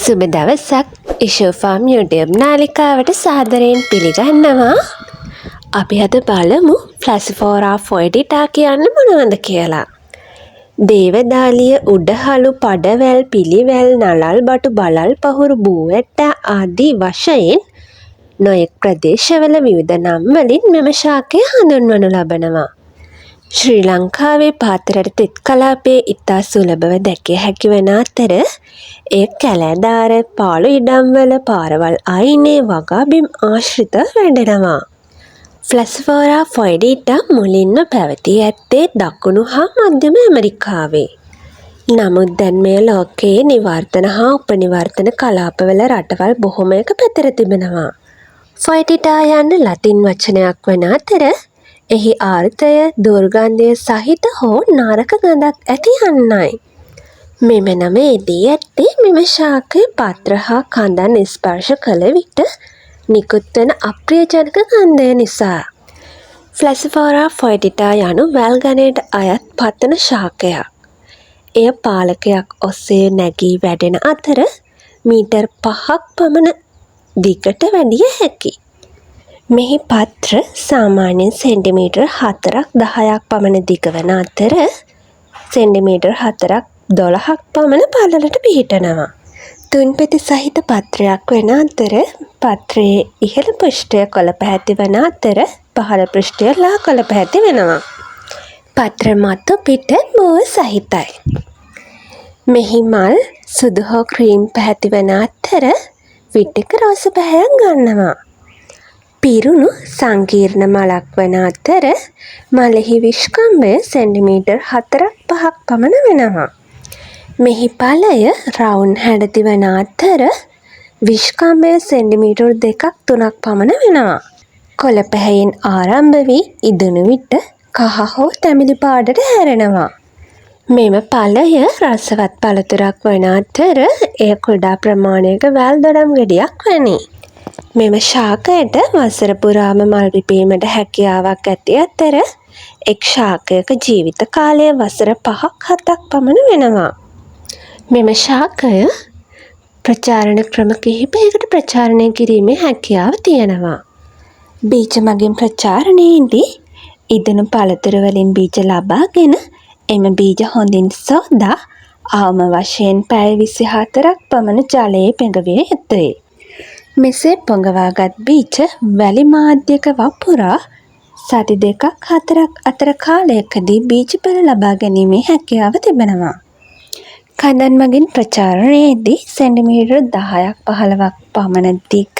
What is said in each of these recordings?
සුබ දවසක් ඉෂෝෆාම් YouTube නාලිකාවට සාදරයෙන් පිළිගන්නවා. අපි අද බලමු ෆ්ලැසිෆෝරා ෆොයිඩිටා කියන්නේ මොනවද කියලා. දේවදාලිය, උඩහළු, පඩවැල්, පිළිවැල්, නළල් බටු, බලල් පහුරු, බූවැට්ටා ආදී වශයෙන් නොයෙක් ප්‍රදේශවල විවිධ නම් වලින් මෙම ශාකය හඳුන්වනු ලබනවා. ශ්‍රී ලංකාවේ පාතරට තෙත් කලාපයේ ඉතා සුලභව දැකිය හැකි වන අතර එය කැලෑදාර, පාළු ඉඩම්වල, පාරවල් අයිනේ, වගාබිම් ආශ්‍රිත වැඩෙනවා. ෆ්ලැසිෆෝරා ෆොයිඩිටා මුලින්ම පැවතී ඇත්තේ දකුණු හා මධ්‍යම ඇමරිකාවේ. නමුත් දැන් මෙය ලෝකයේ නිවර්තන හා උපනිවර්තන කලාපවල රටවල් බොහොමයක පැතිර තිබෙනවා. ෆොයිඩිටා යන්න ලතින් වචනයක් වන අතර එහි අර්ථය දුර්ගන්ධය සහිත හෝ නරක ගඳක් ඇති යන්නයි. මෙම නමේදී ඇත්තේ මෙම ශාකය පත්‍ර හා කඳන් ස්පර්ශ කළ විට නිකුත් වන අප්‍රියජනක ගන්ධය නිසා. ෆ්ලැසිෆෝරා ෆොයිඩිටා යනු වැල් ගණයට අයත් පතන ශාකයක්. එය පාලකයක් ඔස්සේ නැගී වැඩෙන අතර මීටර් 5ක් පමණ දිගට වැඩිය හැකි. මෙහි පත්‍ර සාමාන්‍යයෙන් සෙන්ටිමීටර් 4ක් 10ක් පමණ දිග වන අතර සෙන්ටිමීටර් 4ක් 12ක් පමණ පළලට පිහිටනවා. තුන්පෙති සහිත පත්‍රයක් වන අතර පත්‍රයේ ඉහළ පෘෂ්ඨය කොළ පැහැති වන අතර පහළ පෘෂ්ඨය ලා කොළ පැහැති වෙනවා. පත්‍ර මතු පිට බෝව සහිතයි. මෙහි මල් සුදු හෝ ක්‍රීම් පැහැති වන අතර විටක රෝස පැහැයක් ගන්නවා. පිරුණු සංකීර්ණ මලක් වන අතර මලෙහි විෂ්කම්භය සෙන්ටිමීටර් 4-5ක් පමණ වෙනවා. මෙහි ඵලය රවුම් හැඩති වන අතර විෂ්කම්භය සෙන්ටිමීටර් 2-3ක් පමණ වෙනවා. කොළ පැහැයෙන් ආරම්භ වී ඉදුණු විට කහ හෝ තැඹිලි පාටට හැරෙනවා. මෙම ඵලය රසවත් පළතුරක් වන අතර එය කුඩා ප්‍රමාණයක වැල් දොඩම් ගෙඩියක් වැනි. මෙම ශාකයට වසර පුරාම මල් පිපීමට හැකියාවක් ඇති අතර එක් ශාකයක ජීවිත කාලය වසර 5-7ක් පමණ වෙනවා. මෙම ශාකය ප්‍රචාරණ ක්‍රම කිහිපයකට ප්‍රචාරණය කිරීමේ හැකියාව තියෙනවා. බීජ මගින් ප්‍රචාරණයේදී ඉදණු පළතුරු වලින් බීජ ලබාගෙන එම බීජ හොඳින් සෝදා අවම වශයෙන් පැය 24ක් පමණ ජලයේ පෙඟවිය යුතුයි. මෙසේ පොඟවාගත් බීජ වැලි මාධ්‍යක වපුරා සති 2-4ක් අතර කාලයකදී බීජඵල ලබා ගැනීමේ හැකියාව තිබෙනවා. කඳන් මගින් ප්‍රචාරණයේදී සෙන්ටිමීටර් 10-15ක් පමණ දිග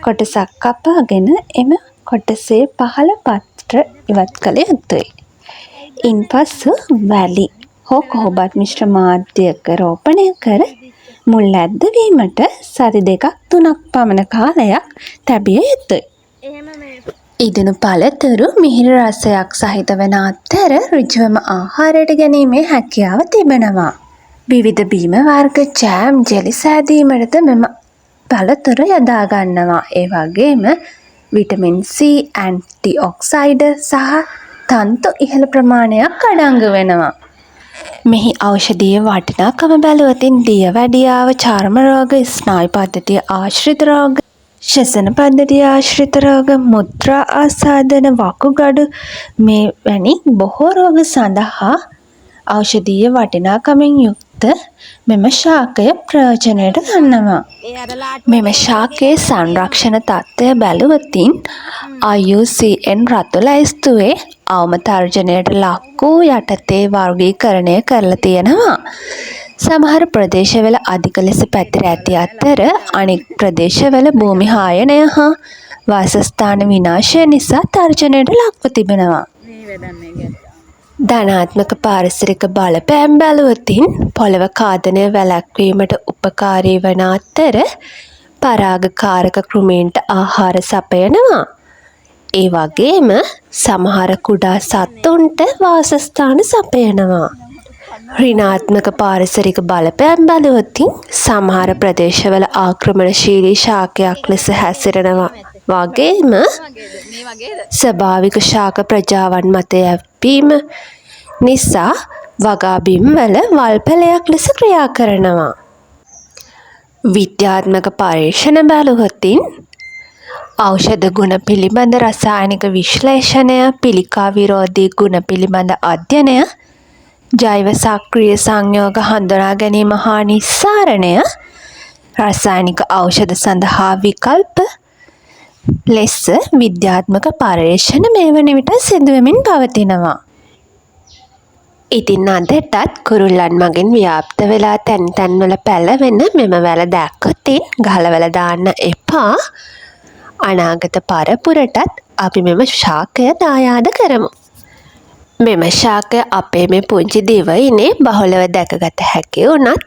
කොටසක් කපාගෙන එම කොටසේ පහළ පත්‍ර ඉවත් කළ යුතුයි. ඉන්පසු වැලි හෝ කොහොඹත් මිශ්‍ර මාධ්‍යක රෝපණය කර මුල් ඇද්දවීමට සති 2-3ක් පමණ කාලයක් තැබිය යුතුයි. ඉදණු පළතුරු මිහිරි රසයක් සහිත වන අතර ඍජුවම ආහාරයට ගැනීමේ හැකියාව තිබෙනවා. විවිධ බීම වර්ග, ජෑම්, ජෙලි සෑදීමටද මෙම පළතුරු යොදා ගන්නවා. ඒ වගේම විටමින් C, ඇන්ටි ඔක්සයිඩ් සහ තන්තු ඉහළ ප්‍රමාණයක් අඩංගු වෙනවා. මෙහි ඖෂධීය වටිනාකම බැලුවතින් දියවැඩියාව, චර්ම රෝග, ස්නායු පද්ධතිය ආශ්‍රිත රෝග, ශ්වසන පද්ධතිය ආශ්‍රිත රෝග, මුත්‍රා ආසාදන, වකුගඩු මේ වැනි බොහෝ රෝග සඳහා ඖෂධීය වටිනාකමින් යුක්ත මෙම ශාකය ප්‍රයෝජනයට ගන්නවා. මෙම ශාකයේ සංරක්ෂණ තත්ත්වය බැලුවතින් IUCN රතු ලැයිස්තුවේ අවම තර්ජනයට ලක් වූ යටතේ වර්ගීකරණය කරලා තියෙනවා. සමහර ප්‍රදේශවල අධික ලෙස පැතිර ඇති අතර අනෙක් ප්‍රදේශවල භූමි හායනය හා වාසස්ථාන විනාශය නිසා තර්ජනයට ලක්ව තිබෙනවා. ධනාත්මක පාරිසරික බලපෑම් බැලුවතින් පොළව ඛාදනය වැළැක්වීමට උපකාරී වන අතර පරාගකාරක කෘමීන්ට ආහාර සපයනවා. ඒ වගේම සමහර කුඩා සත්තුන්ට වාසස්ථාන සපයනවා. ඍණාත්මක පාරිසරික බලපෑම් බැලුවතින් සමහර ප්‍රදේශවල ආක්‍රමණශීලී ශාකයක් ලෙස හැසිරෙනවා. වගේම ස්වභාවික ශාක ප්‍රජාවන් මත යැපීම නිසා වගාබිම් වල වල් පැලයක් ලෙස ක්‍රියා කරනවා. විද්‍යාත්මක පරීක්ෂණ බැලුවොතින් ඖෂධ ගුණ පිළිබඳ රසායනික විශ්ලේෂණය, පිළිකා විරෝධී ගුණ පිළිබඳ අධ්‍යයනය, ජෛව සක්‍රීය සංයෝග හඳුනා ගැනීම හා නිස්සාරණය, රසායනික ඖෂධ සඳහා විකල්ප ලෙස විද්‍යාත්මක පරීක්ෂණ මේ වන විට සිදුවෙමින් පවතිනවා. ඉතින් අදටත් කුරුල්ලන් මගෙන් ව්‍යාප්ත වෙලා තැන් තැන්වල පැලවෙන මෙම වැල දැක්කොතින් ගහලවල දාන්න එපා. අනාගත පරපුරටත් අපි මෙම ශාකය දායාද කරමු. මෙම ශාකය අපේ මේ පුංචි දිවයිනේ බහුලව දැකගත හැකි වුණත්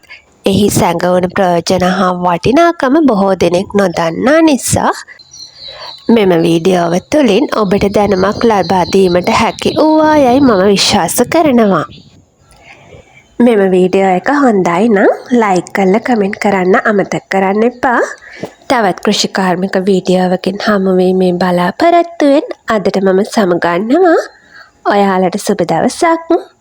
එහි සැඟවුණු ප්‍රයෝජන හා වටිනාකම බොහෝ දෙනෙක් නොදන්නා නිසා මෙම වීඩියෝව තුළින් ඔබට දැනුමක් ලබා දීමට හැකි වූවා යයි මම විශ්වාස කරනවා. මෙම වීඩියෝ එක හොඳයි නම් ලයික් කරලා කමෙන්ට් කරන්න අමතක කරන්න එපා. තවත් කෘෂිකාර්මික වීඩියෝවකින් හමුවීමේ බලාපොරොත්තුවෙන් අදට මම සමුගන්නවා. ඔයාලට සුබ දවසක්.